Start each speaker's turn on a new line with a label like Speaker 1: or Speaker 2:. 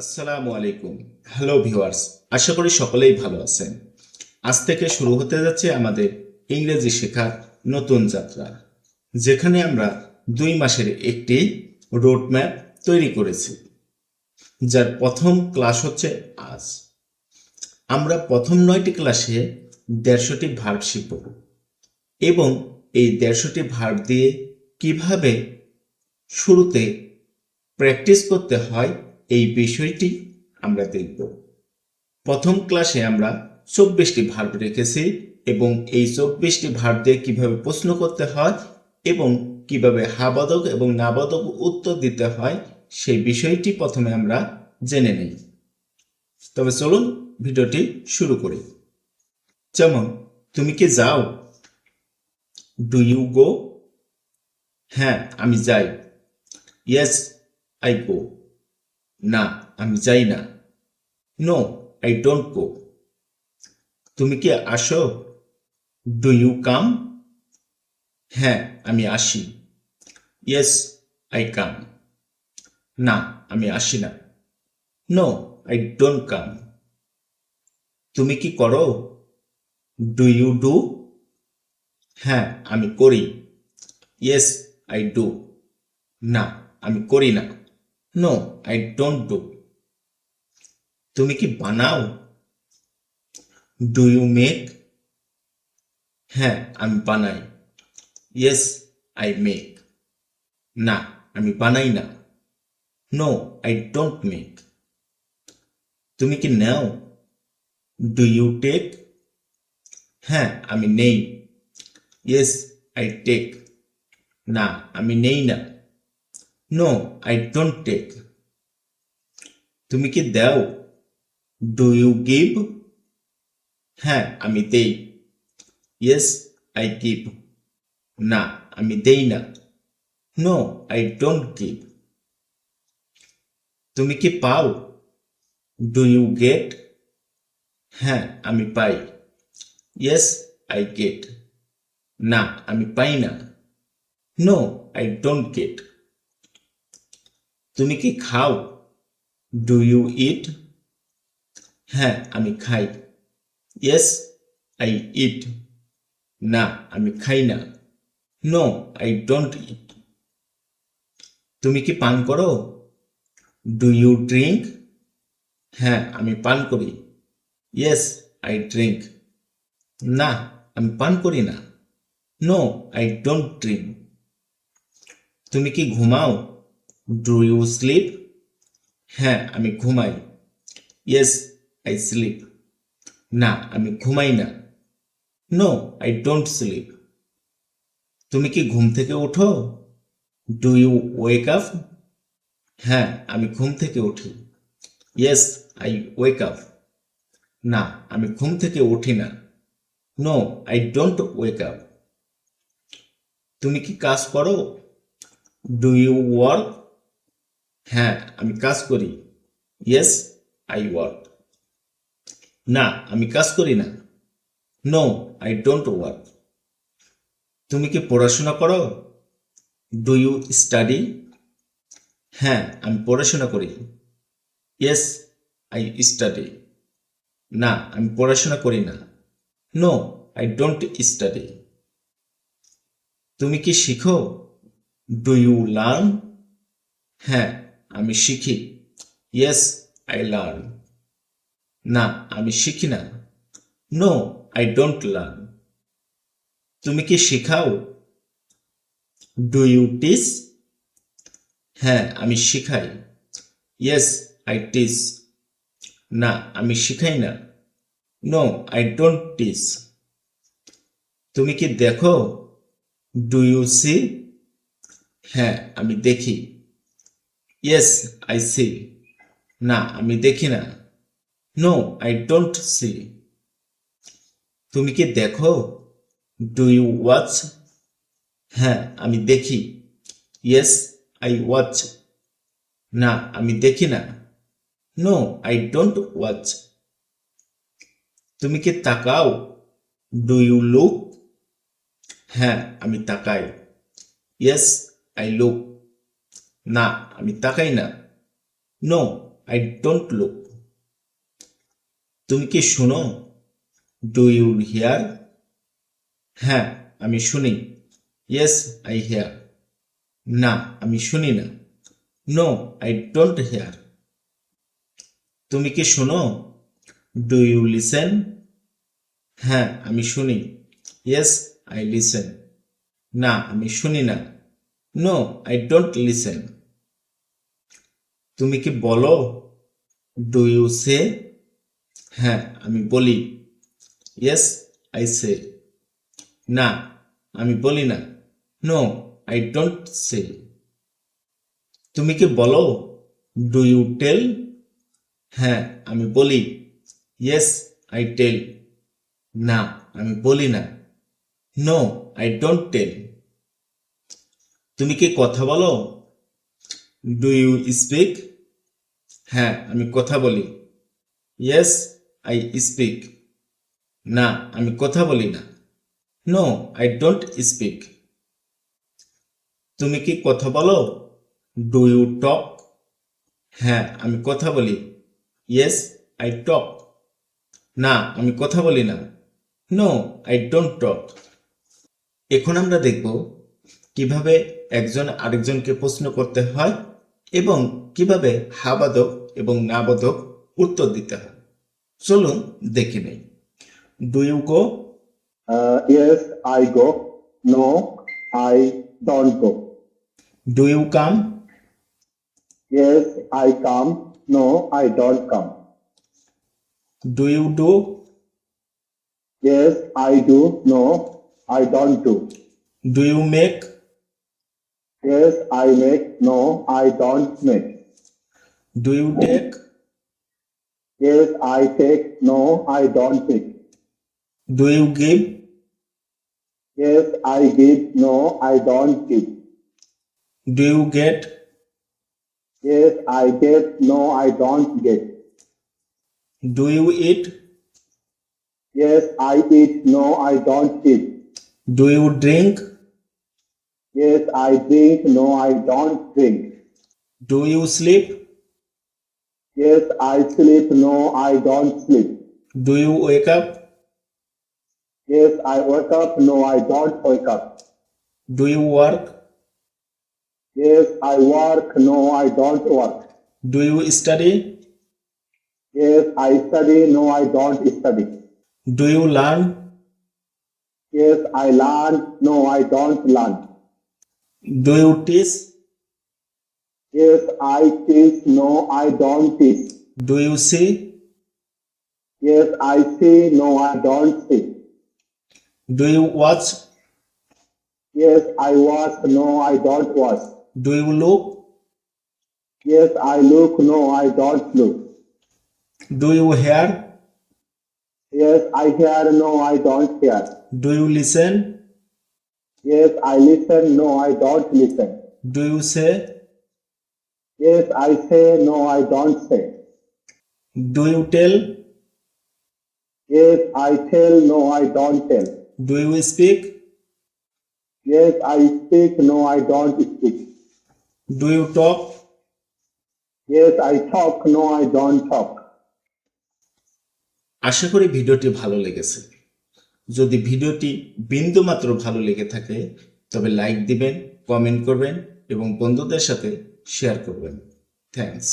Speaker 1: আসসালামু আলাইকুম। Hello viewers, আশা করি সকলেই ভালো আছেন। আজ থেকে শুরু হতে যাচ্ছে আমাদের ইংরেজি শেখার নতুন যাত্রা, যেখানে আমরা 2 মাসের একটি রোডম্যাপ তৈরি করেছি, যার প্রথম ক্লাস হচ্ছে আজ। আমরা প্রথম 9টি ক্লাসে 150টি ভার্ব শিখব এবং এই 150টি ভার্ব দিয়ে কিভাবে শুরুতে প্র্যাকটিস করতে হয় এই বিষয়টি আমরা দেখব। প্রথম ক্লাসে আমরা 24টি ভার্ব রেখেছি এবং এই 24টি ভার্ব দিয়ে কিভাবে প্রশ্ন করতে হয় এবং কিভাবে হাবাদক এবং নাবাদক উত্তর দিতে হয় সেই বিষয়টি প্রথমে আমরা জেনে নেই। তবে চলুন ভিডিওটি শুরু করি। যেমন, তুমি কি যাও? Do you go? হ্যাঁ, আমি যাই। Yes, I go. না, আমি যাই না। No, I don't go. তুমি কি আসো? Do you come? হ্যাঁ, আমি আসি। Yes, I come. না, আমি আসি না। No, I don't come. তুমি কি করো? Do you do? হ্যাঁ, আমি করি। Yes, I do. না, আমি করি না। No, I don't do. তুমি কি বানাও? Do you make? হ্যাঁ, আমি বানাই। Yes, I make. না, আমি বানাই না। No, I don't make. তুমি কি নাও? Do you take? হ্যাঁ, আমি নেই। Yes, I take. না, আমি নেই না। No, I don't take. তুমি কি দাও? Do you give? হ্যাঁ, আমি দেই। Yes, I give. না, আমি দেই না। No, I don't give. তুমি কি পাও? Do you get? হ্যাঁ, আমি পাই। Yes, I get. না, আমি পাই না। No, I don't get. তুমি কি খাও? Do you eat? হ্যাঁ, আমি খাই। Yes, I eat. না, আমি খাই না। No, I don't eat. তুমি কি পান করো? Do you drink? হ্যাঁ, আমি পান করি। Yes, I drink. না, আমি পান করি না। No, I don't drink. তুমি কি ঘুমাও? Do you sleep? হ্যাঁ, আমি ঘুমাই। Yes, I sleep. না, আমি ঘুমাই না। No, I don't sleep. তুমি কি ঘুম থেকে ওঠো? Do you wake up? হ্যাঁ, আমি ঘুম থেকে উঠি। Yes, I wake up. না, আমি ঘুম থেকে উঠি না। No, I don't wake up. তুমি কি কাজ করো? Do you work? হ্যাঁ, আমি কাজ করি। Yes, I work. না, আমি কাজ করি না। No, I don't work. তুমি কি পড়াশোনা করো? Do you study? হ্যাঁ, আমি পড়াশোনা করি। Yes, I study. না, আমি পড়াশোনা করি না। No, I don't study. তুমি কি শিখো? Do you learn? হ্যাঁ, আমি শিখি। Yes, I learn. না, আমি শিখি না। No, I don't learn. তুমি কি শেখাও? Do you teach? হ্যাঁ, আমি শিখাই। Yes, I teach. না, আমি শিখাই না। No, I don't teach. তুমি কি দেখো? Do you see? হ্যাঁ, আমি দেখি। Yes, I see. না, আমি দেখি না। No, I don't see. তুমি কি দেখো? Do you watch? হ্যাঁ, আমি দেখি। Yes, I watch. না, আমি দেখি না। No, I don't watch. তুমি কি তাকাও? Do you look? হ্যাঁ, আমি তাকাই। Yes, I look. না, আমি তাকাই না। No, I don't look. তুমি কি শুনো? Do you hear? হ্যাঁ, আমি শুনি। Yes, I hear. না, আমি শুনি না। No, I don't hear. তুমি কি শুনো? Do you listen? হ্যাঁ, আমি শুনি। Yes, I listen. না, আমি শুনি না। No, I don't listen. তুমি কি বলো? Do you say? হ্যাঁ, আমি বলি। Yes, I say. না, আমি বলি না। No, I don't say. তুমি কি বলো? Do you tell? হ্যাঁ, আমি বলি। Yes, I tell. না, আমি বলি না। No, I don't tell. তুমি কি কথা বলো? Do you speak? হ্যাঁ, আমি কথা বলি। Yes, I speak. না, আমি কথা বলি না। No, I don't speak. তুমি কি কথা বলো? Do you talk? হ্যাঁ, আমি কথা বলি। Yes, I talk. না, আমি কথা বলি না। No, I don't talk. এখন আমরা দেখব কিভাবে একজন আরেকজনকে প্রশ্ন করতে হয় এবং কিভাবে হাবাদক এবং নাবোধক উত্তর দিতে হয়। চলুন দেখে নেই। Do you go?
Speaker 2: Yes, I go. No, I don't go.
Speaker 1: Do you come?
Speaker 2: Yes, I come. No, I don't come.
Speaker 1: Do you do?
Speaker 2: Yes, I do. No, I don't do.
Speaker 1: Do you make?
Speaker 2: Yes, I make. No, I don't make.
Speaker 1: Do you take?
Speaker 2: Yes, I take. No, I don't take.
Speaker 1: Do you give?
Speaker 2: Yes, I give. No, I don't give.
Speaker 1: Do you get?
Speaker 2: Yes, I get. No, I don't get.
Speaker 1: Do you eat?
Speaker 2: Yes, I eat. No, I don't eat.
Speaker 1: Do you drink?
Speaker 2: Yes, I drink. No, I don't drink.
Speaker 1: Do you sleep?
Speaker 2: Yes, I sleep. No, I don't sleep.
Speaker 1: Do you wake up?
Speaker 2: Yes, I wake up. No, I don't wake up.
Speaker 1: Do you work?
Speaker 2: Yes, I work. No, I don't work.
Speaker 1: Do you study?
Speaker 2: Yes, I study. No, I don't study.
Speaker 1: Do you learn?
Speaker 2: Yes, I learn. No, I don't learn.
Speaker 1: Do you teach?
Speaker 2: Yes, I teach. No, I don't teach.
Speaker 1: Do you see?
Speaker 2: Yes, I see. No, I don't see.
Speaker 1: Do you watch?
Speaker 2: Yes, I watch. No, I don't watch.
Speaker 1: Do you look?
Speaker 2: Yes, I look. No, I don't look.
Speaker 1: Do you hear?
Speaker 2: Yes, I hear. No, I don't hear.
Speaker 1: Do you listen?
Speaker 2: Yes, I listen. No, I don't listen.
Speaker 1: Do you say?
Speaker 2: Yes, I say. No, I don't say.
Speaker 1: Do you tell?
Speaker 2: Yes, I tell. No, I don't tell.
Speaker 1: Do you speak?
Speaker 2: Yes, I speak. No, I don't speak.
Speaker 1: Do you talk?
Speaker 2: Yes, I talk. No, I don't talk.
Speaker 1: আশা করি ভিডিওটি ভালো লেগেছে। যদি ভিডিওটি বিন্দুমাত্র ভালো লেগে থাকে তবে লাইক দিবেন, কমেন্ট করবেন এবং বন্ধুদের সাথে শেয়ার করবেন। থ্যাঙ্কস।